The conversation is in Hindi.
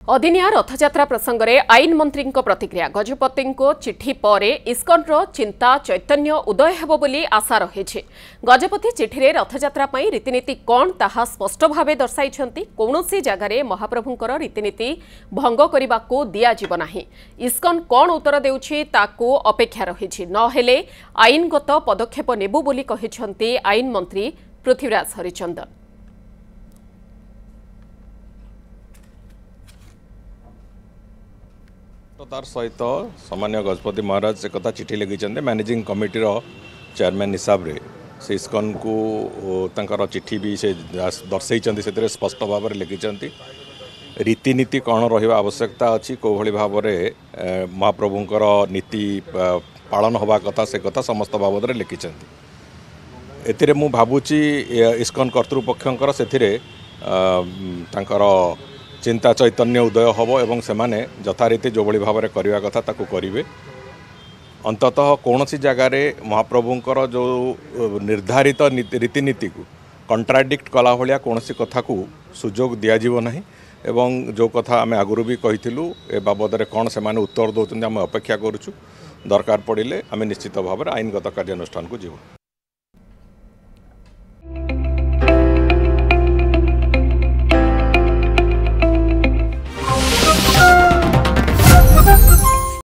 अदिनिया रथयात्रा प्रसंग में आईन मंत्री प्रतिक्रिया गजपति चिठी पर इस्कन चिंता चैतन्य उदय हेबो बोली आशा रही। गजपति चिठी रथयात्रा रीतिनीति कौन ताहा स्पष्ट भाव दर्शाई कौन जगार महाप्रभुंकर रीतिनीति भंग करने को दिज्व ना। इस्कन कौन उत्तर देउछि ताकू अपेक्षा रही नहेले आईनगत पदक्षेप नेबु बोली कहिसेंति आईन मंत्री पृथ्वीराज हरिचंदन। तार सहित सामान्य गजपति महाराज से कथा चिठी लिखिं मैनेजिंग कमिटी चेयरमैन हिसाब से से इस्कन को तंकर चिठी भी से दर्शे से स्पष्ट भाव में लिखिं रीतिनीति कौन रहा आवश्यकता अच्छी कौ भाई भाव में महाप्रभुंकर नीति पालन हवा कथा से कथा समस्त बाबद में लिखिं एथिरे मु भावुची इस्कन कर्तृपक्षर से चिंता चैतन्य उदय हम एवं सेमाने यथारीति जो भाई भाव में करवा कथा ताकू करेंगे। अंततः कौन सी जगार महाप्रभुंकर जो निर्धारित रीतिनीति को कंट्राडिक्ट कला भाया कौन सी कथा को सुजोग दिज्व ना एवं जो कथा आम आगुरी भी कही ए बाबद में कौन से उत्तर दौरान आम अपेक्षा करुँ दरकार पड़े आम निश्चित भाव में आईनगत कार्यानुष्ठान को जीव।